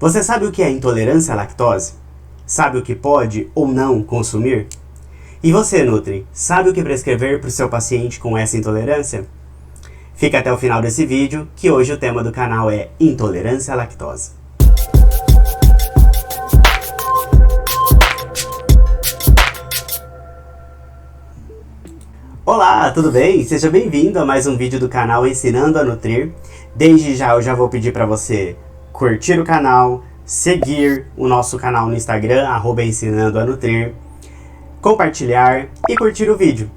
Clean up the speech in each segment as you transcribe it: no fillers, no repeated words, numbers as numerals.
Você sabe o que é intolerância à lactose? Sabe o que pode ou não consumir? E você, Nutri, sabe o que prescrever para o seu paciente com essa intolerância? Fica até o final desse vídeo, que hoje o tema do canal é intolerância à lactose. Olá, tudo bem? Seja bem-vindo a mais um vídeo do canal Ensinando a Nutrir. Desde já eu já vou pedir para você curtir o canal, seguir o nosso canal no Instagram, @ensinandoanutrir, compartilhar e curtir o vídeo.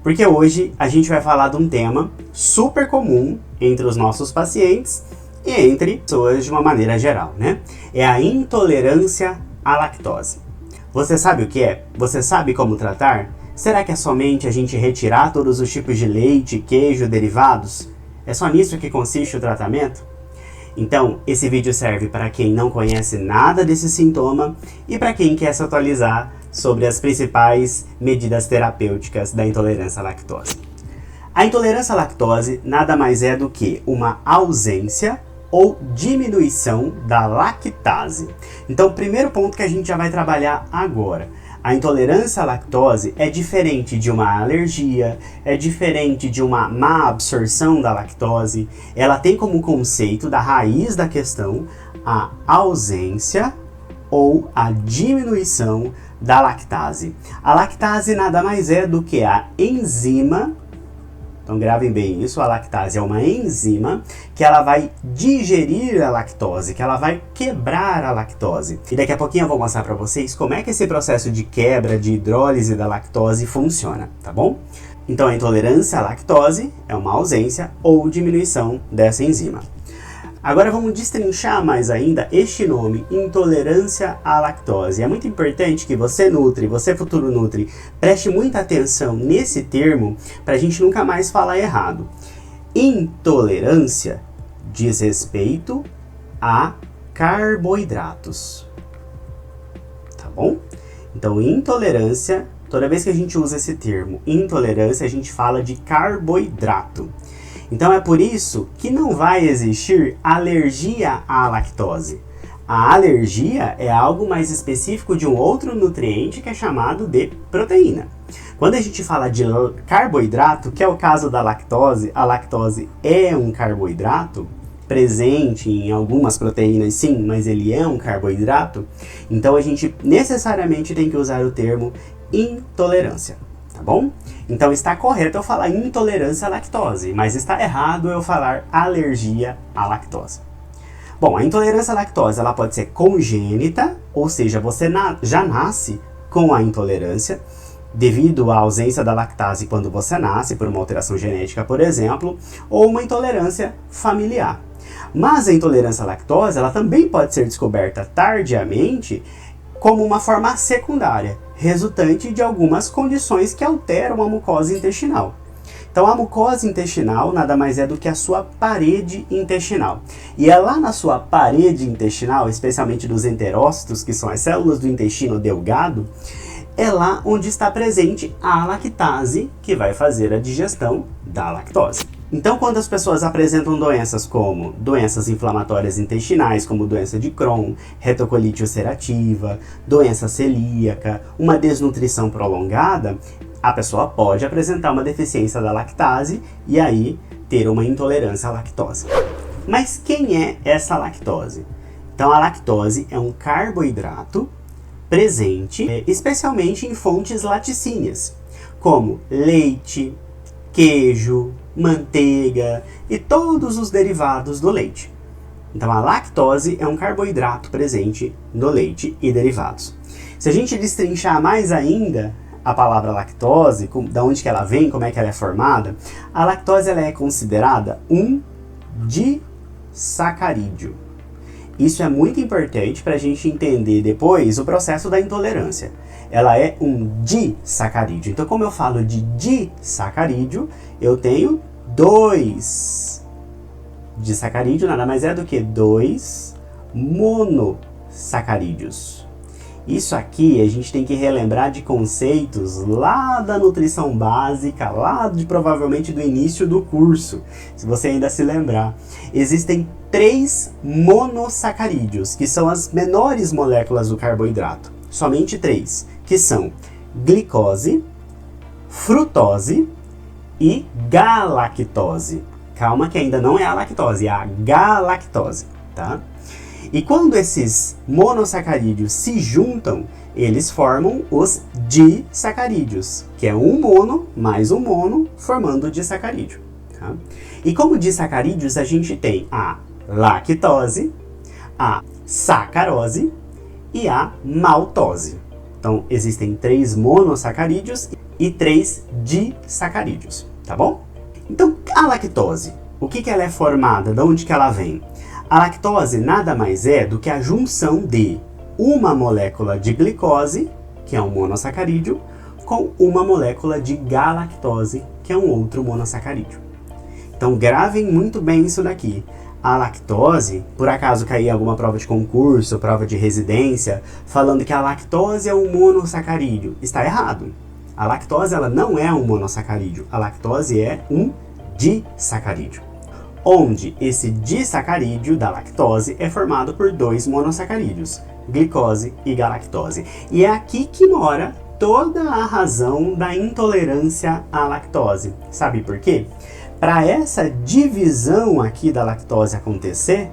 Porque hoje a gente vai falar de um tema super comum entre os nossos pacientes e entre pessoas de uma maneira geral, né? É a intolerância à lactose. Você sabe o que é? Você sabe como tratar? Será que é somente a gente retirar todos os tipos de leite, queijo, derivados? É só nisso que consiste o tratamento? Então, esse vídeo serve para quem não conhece nada desse sintoma e para quem quer se atualizar sobre as principais medidas terapêuticas da intolerância à lactose. A intolerância à lactose nada mais é do que uma ausência ou diminuição da lactase. Então, o primeiro ponto que a gente já vai trabalhar agora. A intolerância à lactose é diferente de uma alergia, é diferente de uma má absorção da lactose. Ela tem como conceito da raiz da questão a ausência ou a diminuição da lactase. A lactase nada mais é do que a enzima. Então gravem bem isso, a lactase é uma enzima que ela vai digerir a lactose, que ela vai quebrar a lactose. E daqui a pouquinho eu vou mostrar para vocês como é que esse processo de quebra, de hidrólise da lactose funciona, tá bom? Então a intolerância à lactose é uma ausência ou diminuição dessa enzima. Agora vamos destrinchar mais ainda este nome, intolerância à lactose. É muito importante que você, Nutri, você futuro Nutri, preste muita atenção nesse termo para a gente nunca mais falar errado. Intolerância diz respeito a carboidratos, tá bom? Então intolerância, toda vez que a gente usa esse termo, intolerância, a gente fala de carboidrato. Então é por isso que não vai existir alergia à lactose. A alergia é algo mais específico de um outro nutriente que é chamado de proteína. Quando a gente fala de carboidrato, que é o caso da lactose, a lactose é um carboidrato presente em algumas proteínas, sim, mas ele é um carboidrato. Então a gente necessariamente tem que usar o termo intolerância. Tá bom? Então está correto eu falar intolerância à lactose, mas está errado eu falar alergia à lactose. Bom, a intolerância à lactose ela pode ser congênita, ou seja, você já nasce com a intolerância devido à ausência da lactase quando você nasce, por uma alteração genética, por exemplo, ou uma intolerância familiar. Mas a intolerância à lactose ela também pode ser descoberta tardiamente como uma forma secundária, resultante de algumas condições que alteram a mucosa intestinal. Então a mucosa intestinal nada mais é do que a sua parede intestinal. E é lá na sua parede intestinal, especialmente dos enterócitos, que são as células do intestino delgado, é lá onde está presente a lactase, que vai fazer a digestão da lactose. Então, quando as pessoas apresentam doenças como doenças inflamatórias intestinais, como doença de Crohn, retocolite ulcerativa, doença celíaca, uma desnutrição prolongada, a pessoa pode apresentar uma deficiência da lactase e aí ter uma intolerância à lactose. Mas quem é essa lactose? Então, a lactose é um carboidrato presente especialmente em fontes laticíneas, como leite, queijo, manteiga e todos os derivados do leite. Então a lactose é um carboidrato presente no leite e derivados. Se a gente destrinchar mais ainda a palavra lactose, da onde que ela vem, como é que ela é formada, a lactose ela é considerada um disacarídeo. Isso é muito importante para a gente entender depois o processo da intolerância. Ela é um disacarídeo. Então, como eu falo de disacarídeo, eu tenho dois. Disacarídeo nada mais é do que dois monossacarídeos. Isso aqui a gente tem que relembrar de conceitos lá da nutrição básica, lá de provavelmente do início do curso, se você ainda se lembrar. Existem 3 monossacarídeos, que são as menores moléculas do carboidrato. Somente 3, que são glicose, frutose e galactose. Calma que ainda não é a lactose, é a galactose, tá? E quando esses monossacarídeos se juntam, eles formam os disacarídeos, que é um mono mais um mono formando o disacarídeo. Tá? E como disacarídeos a gente tem a lactose, a sacarose e a maltose. Então existem 3 monossacarídeos e 3 disacarídeos, tá bom? Então a lactose, o que ela é formada? De onde que ela vem? A lactose nada mais é do que a junção de uma molécula de glicose, que é um monossacarídeo, com uma molécula de galactose, que é um outro monossacarídeo. Então gravem muito bem isso daqui. A lactose, por acaso cair em alguma prova de concurso, prova de residência, falando que a lactose é um monossacarídeo, está errado. A lactose ela não é um monossacarídeo, a lactose é um disacarídeo, onde esse disacarídeo da lactose é formado por 2 monossacarídeos, glicose e galactose. E é aqui que mora toda a razão da intolerância à lactose. Sabe por quê? Para essa divisão aqui da lactose acontecer,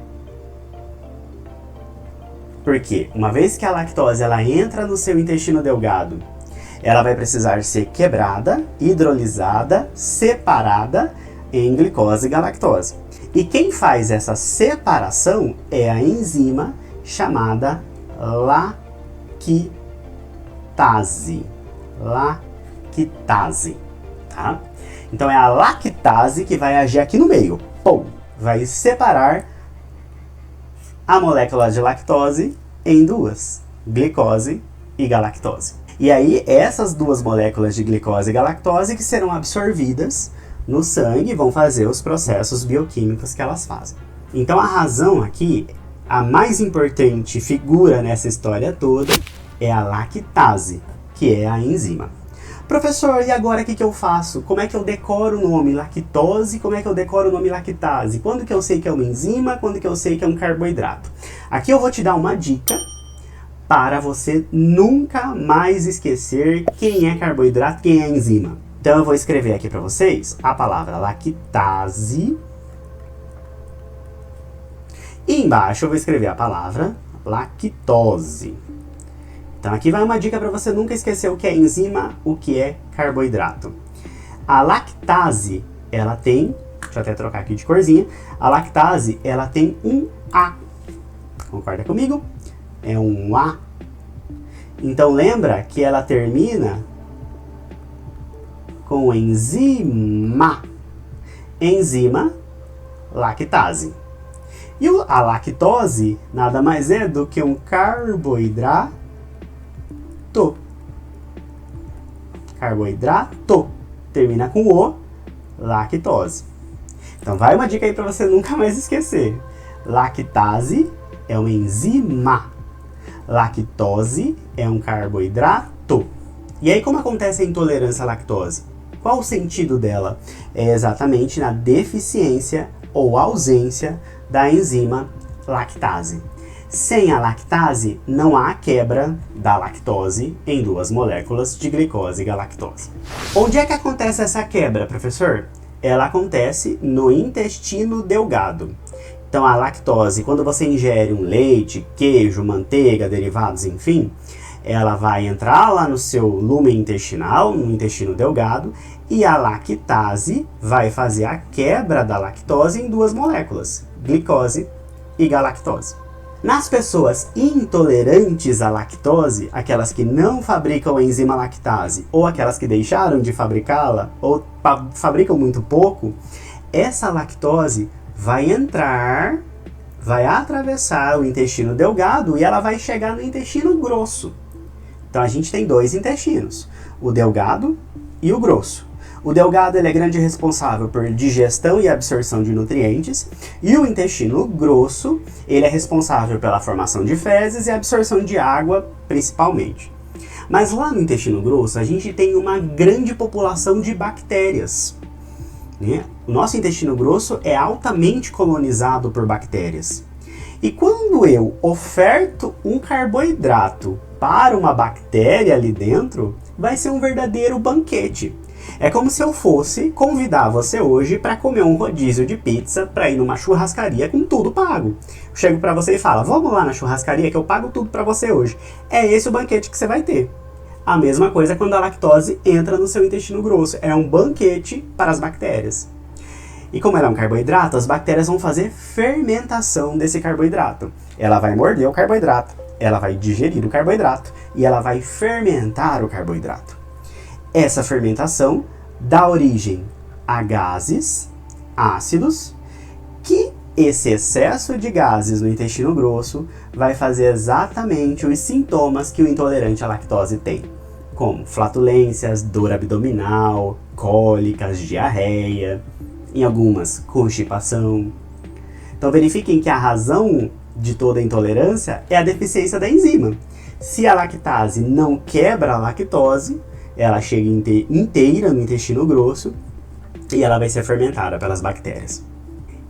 porque uma vez que a lactose ela entra no seu intestino delgado, ela vai precisar ser quebrada, hidrolisada, separada em glicose e galactose. E quem faz essa separação é a enzima chamada lactase. Lactase, tá? Então é a lactase que vai agir aqui no meio. Pum, vai separar a molécula de lactose em 2, glicose e galactose. E aí essas 2 moléculas de glicose e galactose que serão absorvidas no sangue vão fazer os processos bioquímicos que elas fazem. Então a razão aqui, a mais importante figura nessa história toda é a lactase, que é a enzima. Professor, e agora o que eu faço? Como é que eu decoro o nome lactose? Como é que eu decoro o nome lactase? Quando que eu sei que é uma enzima? Quando que eu sei que é um carboidrato? Aqui eu vou te dar uma dica para você nunca mais esquecer quem é carboidrato, quem é enzima. Então eu vou escrever aqui para vocês a palavra lactase. E embaixo eu vou escrever a palavra lactose. Então aqui vai uma dica para você nunca esquecer o que é enzima, o que é carboidrato. A lactase, ela tem, deixa eu até trocar aqui de corzinha, a lactase, ela tem um A. Concorda comigo? É um A. Então lembra que ela termina com enzima. Enzima, lactase. E a lactose nada mais é do que um carboidrato. Carboidrato. Termina com o, lactose. Então vai uma dica aí para você nunca mais esquecer. Lactase é uma enzima. Lactose é um carboidrato. E aí como acontece a intolerância à lactose? Qual o sentido dela? É exatamente na deficiência ou ausência da enzima lactase. Sem a lactase, não há quebra da lactose em 2 moléculas de glicose e galactose. Onde é que acontece essa quebra, professor? Ela acontece no intestino delgado. Então a lactose, quando você ingere um leite, queijo, manteiga, derivados, enfim, ela vai entrar lá no seu lumen intestinal, no intestino delgado, e a lactase vai fazer a quebra da lactose em 2 moléculas, glicose e galactose. Nas pessoas intolerantes à lactose, aquelas que não fabricam a enzima lactase, ou aquelas que deixaram de fabricá-la, ou fabricam muito pouco, essa lactose vai entrar, vai atravessar o intestino delgado e ela vai chegar no intestino grosso. Então a gente tem 2 intestinos, o delgado e o grosso. O delgado ele é grande responsável por digestão e absorção de nutrientes, e o intestino grosso ele é responsável pela formação de fezes e absorção de água, principalmente. Mas lá no intestino grosso a gente tem uma grande população de bactérias, né? O nosso intestino grosso é altamente colonizado por bactérias. E quando eu oferto um carboidrato para uma bactéria ali dentro, vai ser um verdadeiro banquete. É como se eu fosse convidar você hoje para comer um rodízio de pizza, para ir numa churrascaria com tudo pago. Eu chego para você e falo, vamos lá na churrascaria que eu pago tudo para você hoje. É esse o banquete que você vai ter. A mesma coisa quando a lactose entra no seu intestino grosso. É um banquete para as bactérias. E como ela é um carboidrato, as bactérias vão fazer fermentação desse carboidrato. Ela vai morder o carboidrato, ela vai digerir o carboidrato e ela vai fermentar o carboidrato. Essa fermentação dá origem a gases, ácidos, que esse excesso de gases no intestino grosso vai fazer exatamente os sintomas que o intolerante à lactose tem, como flatulências, dor abdominal, cólicas, diarreia, em algumas, constipação. Então verifiquem que a razão de toda a intolerância é a deficiência da enzima. Se a lactase não quebra a lactose, ela chega inteira no intestino grosso e ela vai ser fermentada pelas bactérias.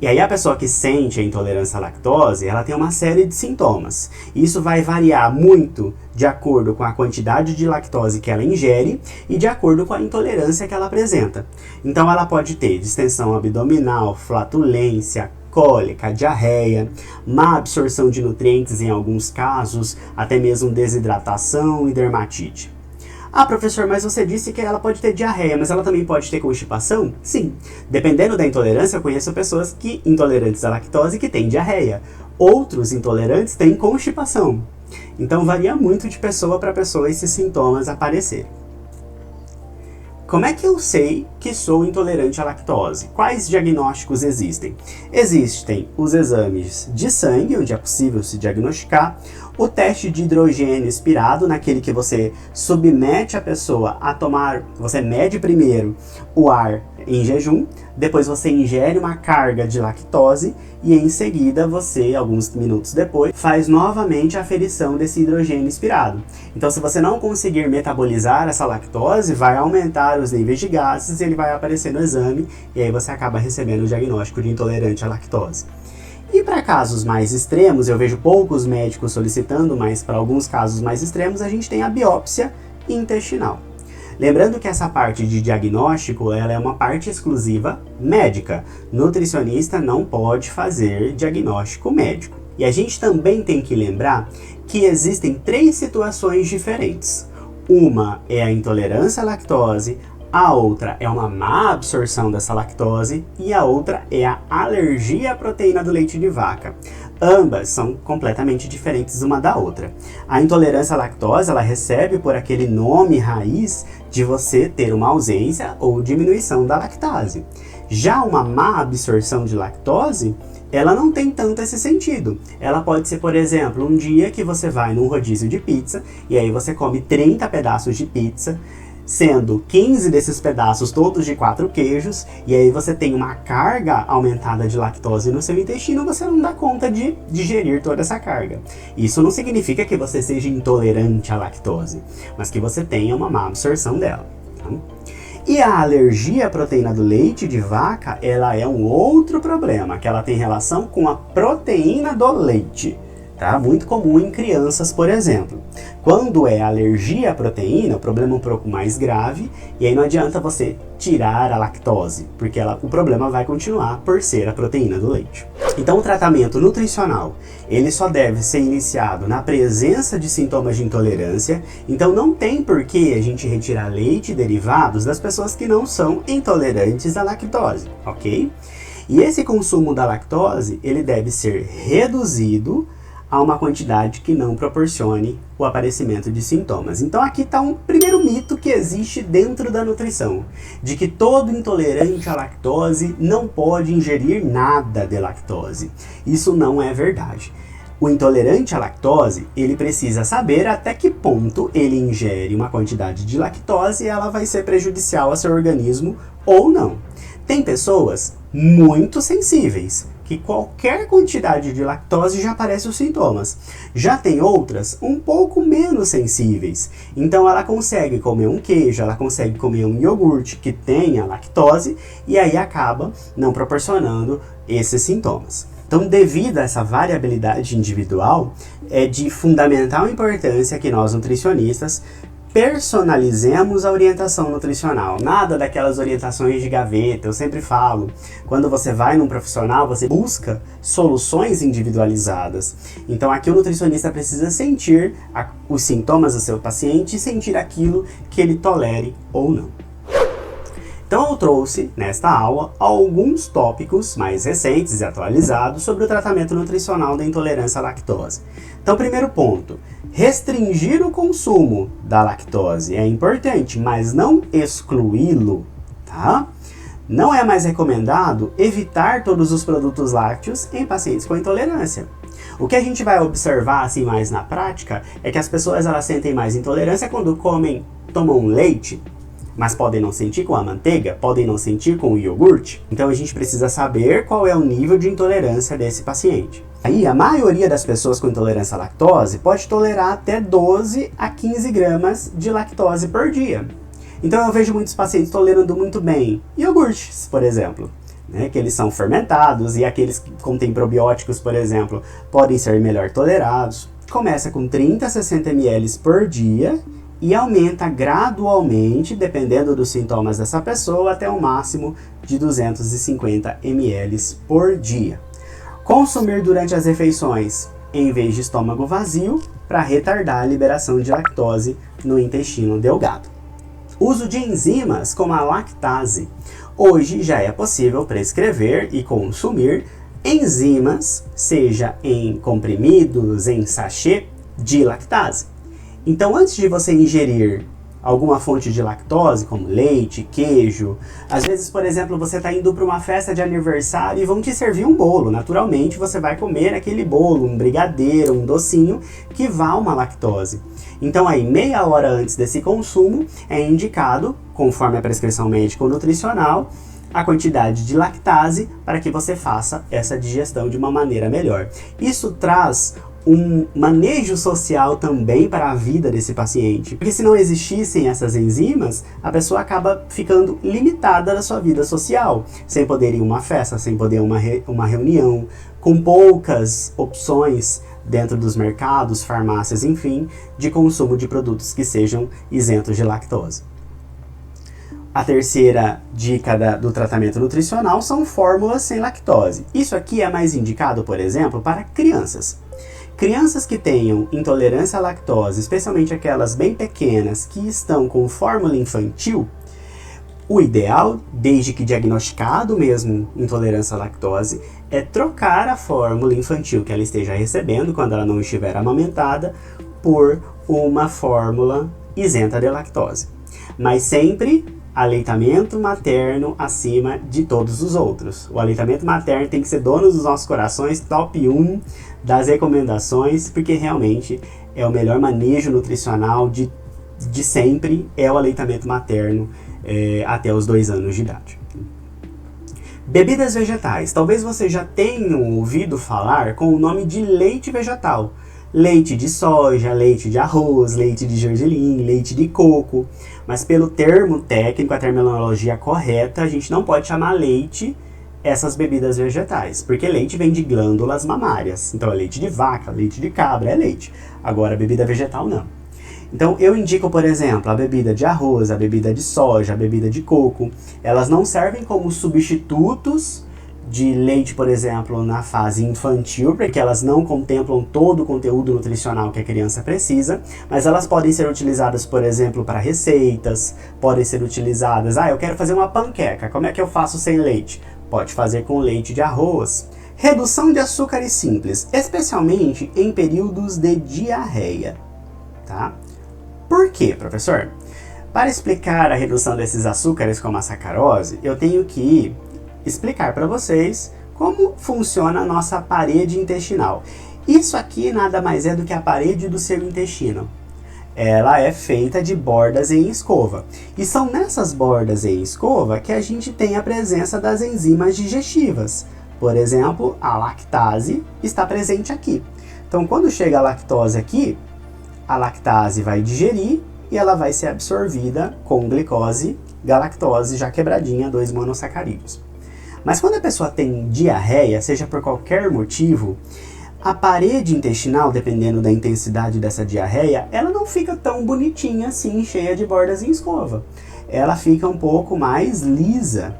E aí a pessoa que sente a intolerância à lactose, ela tem uma série de sintomas. Isso vai variar muito de acordo com a quantidade de lactose que ela ingere e de acordo com a intolerância que ela apresenta. Então ela pode ter distensão abdominal, flatulência, cólica, diarreia, má absorção de nutrientes em alguns casos, até mesmo desidratação e dermatite. Ah, professor, mas você disse que ela pode ter diarreia, mas ela também pode ter constipação? Sim. Dependendo da intolerância, eu conheço pessoas intolerantes à lactose que têm diarreia. Outros intolerantes têm constipação. Então varia muito de pessoa para pessoa esses sintomas aparecerem. Como é que eu sei que sou intolerante à lactose? Quais diagnósticos existem? Existem os exames de sangue, onde é possível se diagnosticar, o teste de hidrogênio expirado, naquele que você submete a pessoa a tomar, você mede primeiro o ar em jejum, depois você ingere uma carga de lactose e em seguida você, alguns minutos depois, faz novamente a aferição desse hidrogênio expirado. Então se você não conseguir metabolizar essa lactose, vai aumentar os níveis de gases e ele vai aparecer no exame e aí você acaba recebendo o diagnóstico de intolerante à lactose. E para casos mais extremos, eu vejo poucos médicos solicitando, mas para alguns casos mais extremos a gente tem a biópsia intestinal. Lembrando que essa parte de diagnóstico ela é uma parte exclusiva médica. Nutricionista não pode fazer diagnóstico médico. E a gente também tem que lembrar que existem 3 situações diferentes. Uma é a intolerância à lactose, a outra é uma má absorção dessa lactose e a outra é a alergia à proteína do leite de vaca. Ambas são completamente diferentes uma da outra. A intolerância à lactose, ela recebe por aquele nome raiz de você ter uma ausência ou diminuição da lactase. Já uma má absorção de lactose, ela não tem tanto esse sentido. Ela pode ser, por exemplo, um dia que você vai num rodízio de pizza e aí você come 30 pedaços de pizza, sendo 15 desses pedaços todos de 4 queijos, e aí você tem uma carga aumentada de lactose no seu intestino, você não dá conta de digerir toda essa carga. Isso não significa que você seja intolerante à lactose, mas que você tenha uma má absorção dela. Tá? E a alergia à proteína do leite de vaca, ela é um outro problema, que ela tem relação com a proteína do leite. Tá? Muito comum em crianças, por exemplo. Quando é alergia à proteína, o problema é um pouco mais grave, e aí não adianta você tirar a lactose, porque o problema vai continuar por ser a proteína do leite. Então o tratamento nutricional, ele só deve ser iniciado na presença de sintomas de intolerância, então não tem por que a gente retirar leite e derivados das pessoas que não são intolerantes à lactose, ok? E esse consumo da lactose, ele deve ser reduzido a uma quantidade que não proporcione o aparecimento de sintomas. Então aqui está um primeiro mito que existe dentro da nutrição, de que todo intolerante à lactose não pode ingerir nada de lactose. Isso não é verdade. O intolerante à lactose, ele precisa saber até que ponto ele ingere uma quantidade de lactose e ela vai ser prejudicial ao seu organismo ou não. Tem pessoas muito sensíveis, que qualquer quantidade de lactose já aparece os sintomas. Já tem outras um pouco menos sensíveis. Então ela consegue comer um queijo, ela consegue comer um iogurte que tenha lactose e aí acaba não proporcionando esses sintomas. Então, devido a essa variabilidade individual, é de fundamental importância que nós nutricionistas personalizemos a orientação nutricional. Nada daquelas orientações de gaveta. Eu sempre falo, quando você vai num profissional, você busca soluções individualizadas. Então aqui o nutricionista precisa sentir os sintomas do seu paciente e sentir aquilo que ele tolere ou não. Então eu trouxe, nesta aula, alguns tópicos mais recentes e atualizados sobre o tratamento nutricional da intolerância à lactose. Então, primeiro ponto, restringir o consumo da lactose é importante, mas não excluí-lo, tá? Não é mais recomendado evitar todos os produtos lácteos em pacientes com intolerância. O que a gente vai observar assim mais na prática é que as pessoas elas sentem mais intolerância quando tomam leite, mas podem não sentir com a manteiga, podem não sentir com o iogurte. Então a gente precisa saber qual é o nível de intolerância desse paciente. Aí a maioria das pessoas com intolerância à lactose pode tolerar até 12 a 15 gramas de lactose por dia. Então eu vejo muitos pacientes tolerando muito bem iogurtes, por exemplo, né, que eles são fermentados e aqueles que contêm probióticos, por exemplo, podem ser melhor tolerados. Começa com 30 a 60 ml por dia e aumenta gradualmente, dependendo dos sintomas dessa pessoa, até um máximo de 250 ml por dia. Consumir durante as refeições, em vez de estômago vazio, para retardar a liberação de lactose no intestino delgado. Uso de enzimas como a lactase. Hoje já é possível prescrever e consumir enzimas, seja em comprimidos, em sachê, de lactase. Então, antes de você ingerir alguma fonte de lactose, como leite, queijo, às vezes, por exemplo, você está indo para uma festa de aniversário e vão te servir um bolo. Naturalmente, você vai comer aquele bolo, um brigadeiro, um docinho, que vá uma lactose. Então, aí, meia hora antes desse consumo, é indicado, conforme a prescrição médica ou nutricional, a quantidade de lactase para que você faça essa digestão de uma maneira melhor. Isso traz um manejo social também para a vida desse paciente. Porque se não existissem essas enzimas, a pessoa acaba ficando limitada da sua vida social, sem poder ir a uma festa, sem poder ir a uma reunião, com poucas opções dentro dos mercados, farmácias, enfim, de consumo de produtos que sejam isentos de lactose. A terceira dica do tratamento nutricional são fórmulas sem lactose. Isso aqui é mais indicado, por exemplo, para crianças. Crianças que tenham intolerância à lactose, especialmente aquelas bem pequenas que estão com fórmula infantil, o ideal, desde que diagnosticado mesmo intolerância à lactose, é trocar a fórmula infantil que ela esteja recebendo quando ela não estiver amamentada por uma fórmula isenta de lactose. Mas sempre aleitamento materno acima de todos os outros. O aleitamento materno tem que ser dono dos nossos corações, top 1 das recomendações, porque realmente é o melhor manejo nutricional de sempre, é o aleitamento materno até os 2 anos de idade. Bebidas vegetais. Talvez você já tenha ouvido falar com o nome de leite vegetal. Leite de soja, leite de arroz, leite de gergelim, leite de coco. Mas pelo termo técnico, a terminologia correta, a gente não pode chamar leite essas bebidas vegetais, porque leite vem de glândulas mamárias. Então é leite de vaca, leite de cabra, é leite. Agora, bebida vegetal não. Então eu indico, por exemplo, a bebida de arroz, a bebida de soja, a bebida de coco. Elas não servem como substitutos de leite, por exemplo, na fase infantil, porque elas não contemplam todo o conteúdo nutricional que a criança precisa, mas elas podem ser utilizadas, por exemplo, para receitas, podem ser utilizadas, eu quero fazer uma panqueca, como é que eu faço sem leite? Pode fazer com leite de arroz. Redução de açúcares simples, especialmente em períodos de diarreia, tá? Por quê, professor? Para explicar a redução desses açúcares como a sacarose, eu tenho que explicar para vocês como funciona a nossa parede intestinal. Isso aqui nada mais é do que a parede do seu intestino. Ela é feita de bordas em escova. E são nessas bordas em escova que a gente tem a presença das enzimas digestivas. Por exemplo, a lactase está presente aqui. Então, quando chega a lactose aqui, a lactase vai digerir e ela vai ser absorvida com glicose, galactose já quebradinha, 2 monossacarídeos. Mas quando a pessoa tem diarreia, seja por qualquer motivo, a parede intestinal, dependendo da intensidade dessa diarreia, ela não fica tão bonitinha assim, cheia de bordas em escova. Ela fica um pouco mais lisa.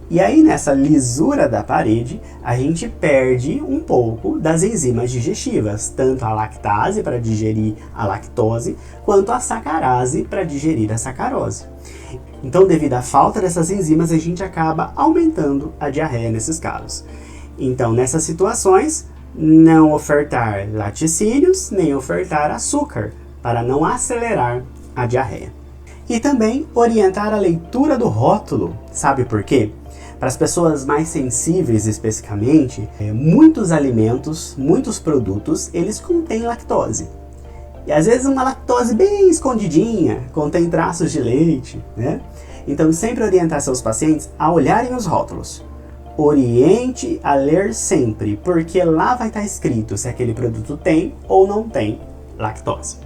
E aí, nessa lisura da parede, a gente perde um pouco das enzimas digestivas, tanto a lactase para digerir a lactose, quanto a sacarase para digerir a sacarose. Então, devido à falta dessas enzimas, a gente acaba aumentando a diarreia nesses casos. Então, nessas situações, não ofertar laticínios, nem ofertar açúcar, para não acelerar a diarreia. E também orientar a leitura do rótulo. Sabe por quê? Para as pessoas mais sensíveis especificamente, muitos alimentos, muitos produtos, eles contêm lactose. E às vezes uma lactose bem escondidinha, contém traços de leite, né? Então sempre orientar seus pacientes a olharem os rótulos. Oriente a ler sempre, porque lá vai estar escrito se aquele produto tem ou não tem lactose.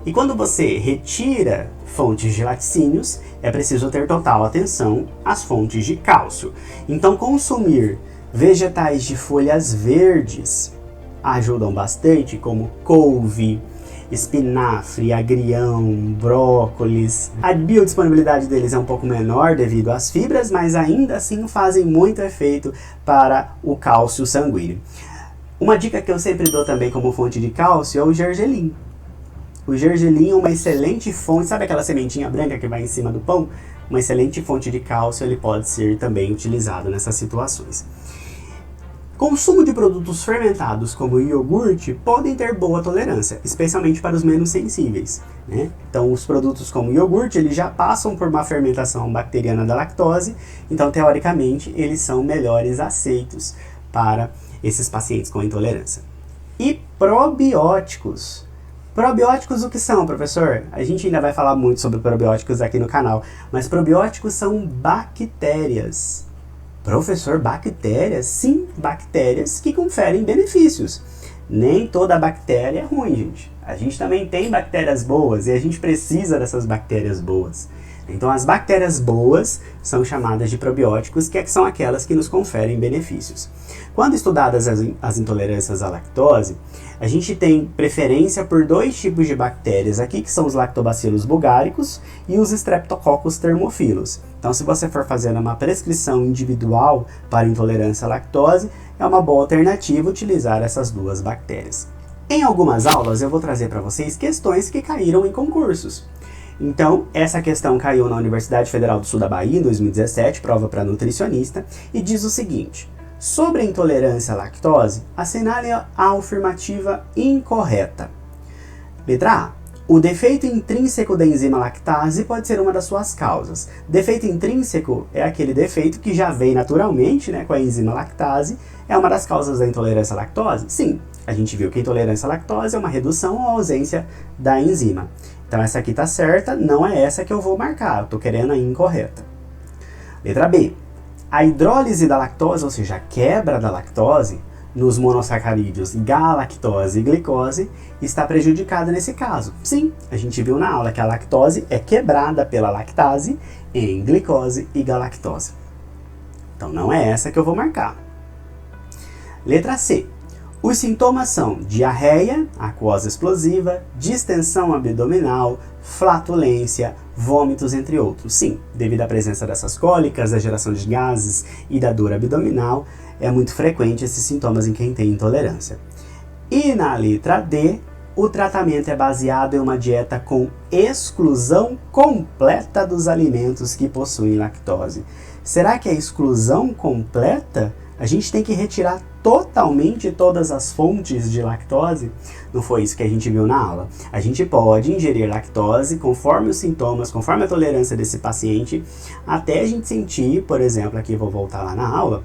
E quando você retira fontes de laticínios, é preciso ter total atenção às fontes de cálcio. Então, consumir vegetais de folhas verdes ajudam bastante, como couve, espinafre, agrião, brócolis. A biodisponibilidade deles é um pouco menor devido às fibras, mas ainda assim fazem muito efeito para o cálcio sanguíneo. Uma dica que eu sempre dou também como fonte de cálcio é o gergelim. O gergelim é uma excelente fonte, sabe aquela sementinha branca que vai em cima do pão? Uma excelente fonte de cálcio, ele pode ser também utilizado nessas situações. Consumo de produtos fermentados como iogurte podem ter boa tolerância, especialmente para os menos sensíveis, né? Então os produtos como iogurte, eles já passam por uma fermentação bacteriana da lactose, então teoricamente eles são melhores aceitos para esses pacientes com intolerância. E probióticos. Probióticos o que são, professor? A gente ainda vai falar muito sobre probióticos aqui no canal, mas probióticos são bactérias. Professor, bactérias? Sim, bactérias que conferem benefícios. Nem toda bactéria é ruim, gente. A gente também tem bactérias boas e a gente precisa dessas bactérias boas. Então, as bactérias boas são chamadas de probióticos, que são aquelas que nos conferem benefícios. Quando estudadas as intolerâncias à lactose, a gente tem preferência por 2 tipos de bactérias aqui, que são os lactobacilos bulgáricos e os streptococcus thermophilus. Então, se você for fazer uma prescrição individual para intolerância à lactose, é uma boa alternativa utilizar essas 2 bactérias. Em algumas aulas, eu vou trazer para vocês questões que caíram em concursos. Então, essa questão caiu na Universidade Federal do Sul da Bahia, em 2017, prova para nutricionista, e diz o seguinte: sobre a intolerância à lactose, assinale a afirmativa incorreta. Letra A. O defeito intrínseco da enzima lactase pode ser uma das suas causas. Defeito intrínseco é aquele defeito que já vem naturalmente, né, com a enzima lactase. É uma das causas da intolerância à lactose? Sim. A gente viu que a intolerância à lactose é uma redução ou ausência da enzima. Então essa aqui está certa, não é essa que eu vou marcar, eu estou querendo a incorreta. Letra B. A hidrólise da lactose, ou seja, a quebra da lactose, nos monossacarídeos galactose e glicose, está prejudicada nesse caso. Sim, a gente viu na aula que a lactose é quebrada pela lactase em glicose e galactose. Então não é essa que eu vou marcar. Letra C. Os sintomas são diarreia, aquosa explosiva, distensão abdominal, flatulência, vômitos, entre outros. Sim, devido à presença dessas cólicas, da geração de gases e da dor abdominal, é muito frequente esses sintomas em quem tem intolerância. E na letra D, o tratamento é baseado em uma dieta com exclusão completa dos alimentos que possuem lactose. Será que é exclusão completa? A gente tem que retirar totalmente todas as fontes de lactose? Não foi isso que a gente viu na aula. A gente pode ingerir lactose conforme os sintomas, conforme a tolerância desse paciente, até a gente sentir, por exemplo, aqui vou voltar lá na aula,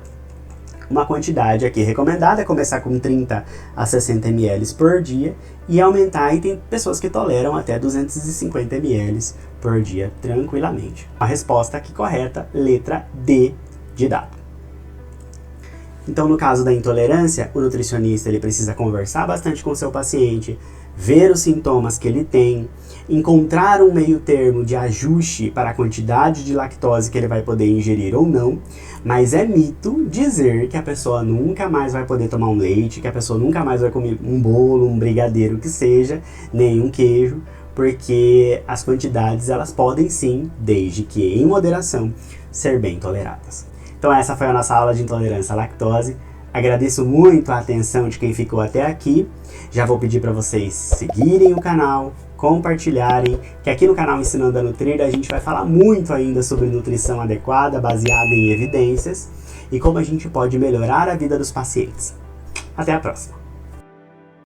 Uma quantidade aqui recomendada é começar com 30 a 60 ml por dia e aumentar, e tem pessoas que toleram até 250 ml por dia tranquilamente. A resposta aqui correta, letra D de dado. Então, no caso da intolerância, o nutricionista ele precisa conversar bastante com o seu paciente, ver os sintomas que ele tem, encontrar um meio termo de ajuste para a quantidade de lactose que ele vai poder ingerir ou não, mas é mito dizer que a pessoa nunca mais vai poder tomar um leite, que a pessoa nunca mais vai comer um bolo, um brigadeiro que seja, nem um queijo, porque as quantidades elas podem sim, desde que em moderação, ser bem toleradas. Então essa foi a nossa aula de intolerância à lactose. Agradeço muito a atenção de quem ficou até aqui. Já vou pedir para vocês seguirem o canal, compartilharem, que aqui no canal Ensinando a Nutrir a gente vai falar muito ainda sobre nutrição adequada, baseada em evidências, e como a gente pode melhorar a vida dos pacientes. Até a próxima!